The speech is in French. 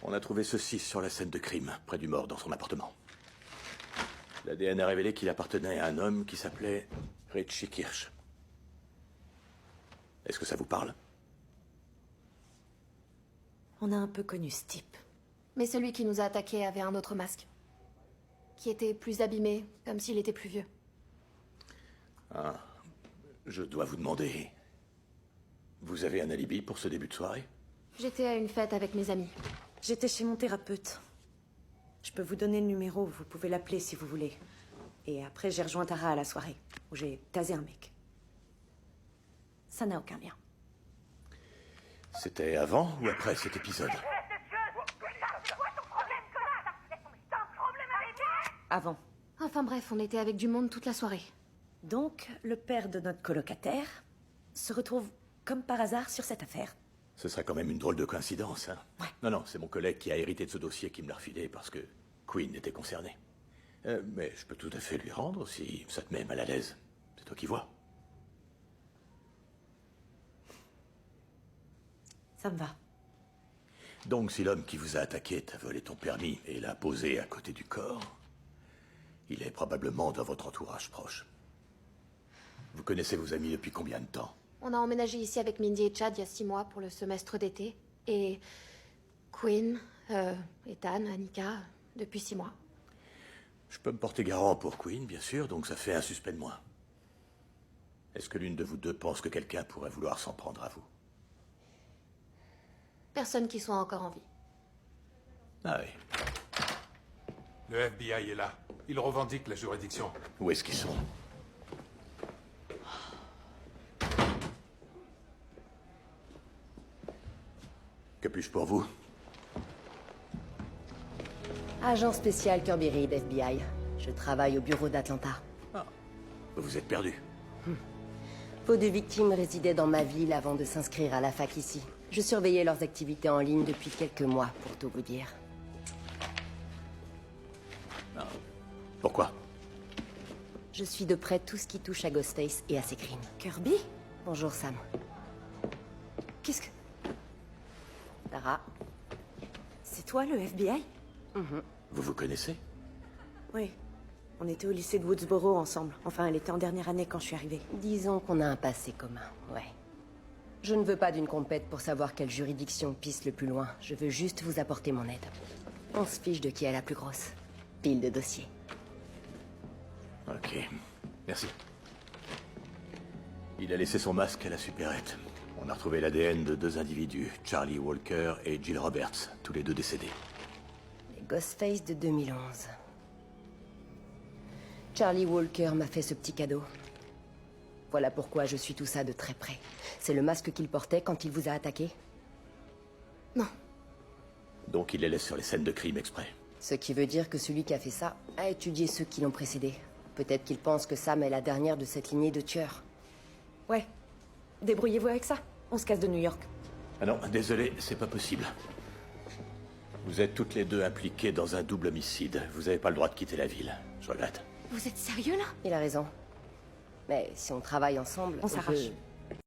On a trouvé ceci sur la scène de crime, près du mort, dans son appartement. L'ADN a révélé qu'il appartenait à un homme qui s'appelait Richie Kirsch. Est-ce que ça vous parle? On a un peu connu ce type. Mais celui qui nous a attaqués avait un autre masque. Qui était plus abîmé, comme s'il était plus vieux. Ah, je dois vous demander... Vous avez un alibi pour ce début de soirée? J'étais à une fête avec mes amis. J'étais chez mon thérapeute. Je peux vous donner le numéro, vous pouvez l'appeler si vous voulez. Et après, j'ai rejoint Tara à la soirée, où j'ai tasé un mec. Ça n'a aucun lien. C'était avant ou après cet épisode? Avant. Enfin bref, on était avec du monde toute la soirée. Donc, le père de notre colocataire se retrouve comme par hasard sur cette affaire. Ce serait quand même une drôle de coïncidence, hein? Ouais. Non, c'est mon collègue qui a hérité de ce dossier qui me l'a refilé parce que Queen était concerné. Mais je peux tout à fait lui rendre si ça te met mal à l'aise. C'est toi qui vois. Ça me va. Donc, si l'homme qui vous a attaqué t'a volé ton permis et l'a posé à côté du corps, il est probablement dans votre entourage proche. Vous connaissez vos amis depuis combien de temps? On a emménagé ici avec Mindy et Chad il y a 6 mois pour le semestre d'été. Et Quinn, Ethan, Annika, depuis 6 mois. Je peux me porter garant pour Queen, bien sûr, donc ça fait un suspect de moins. Est-ce que l'une de vous deux pense que quelqu'un pourrait vouloir s'en prendre à vous? Personne qui soit encore en vie. Ah oui. Le FBI est là. Ils revendiquent la juridiction. Où est-ce qu'ils sont? Que puis-je pour vous? Agent spécial Kirby Reed, FBI. Je travaille au bureau d'Atlanta. Ah, vous êtes perdu. Vos deux victimes résidaient dans ma ville avant de s'inscrire à la fac ici. Je surveillais leurs activités en ligne depuis quelques mois, pour tout vous dire. Ah, pourquoi? Je suis de près tout ce qui touche à Ghostface et à ses crimes. Kirby? Bonjour, Sam. Qu'est-ce que... Tara. C'est toi, le FBI? Vous vous connaissez? Oui. On était au lycée de Woodsboro ensemble. Enfin, elle était en dernière année quand je suis arrivée. Disons qu'on a un passé commun, ouais. Je ne veux pas d'une compète pour savoir quelle juridiction pisse le plus loin. Je veux juste vous apporter mon aide. On se fiche de qui est la plus grosse. Pile de dossiers. Ok, merci. Il a laissé son masque à la supérette. On a retrouvé l'ADN de 2 individus, Charlie Walker et Jill Roberts, tous les 2 décédés. Les Ghostface de 2011. Charlie Walker m'a fait ce petit cadeau. Voilà pourquoi je suis tout ça de très près. C'est le masque qu'il portait quand il vous a attaqué? Non. Donc il les laisse sur les scènes de crime exprès. Ce qui veut dire que celui qui a fait ça a étudié ceux qui l'ont précédé. Peut-être qu'il pense que Sam est la dernière de cette lignée de tueurs. Ouais. Débrouillez-vous avec ça. On se casse de New York. Ah non, désolé, c'est pas possible. Vous êtes toutes les 2 impliquées dans un double homicide. Vous n'avez pas le droit de quitter la ville. Je regrette. Vous êtes sérieux là? Il a raison. Mais si on travaille ensemble, On s'arrache. peut-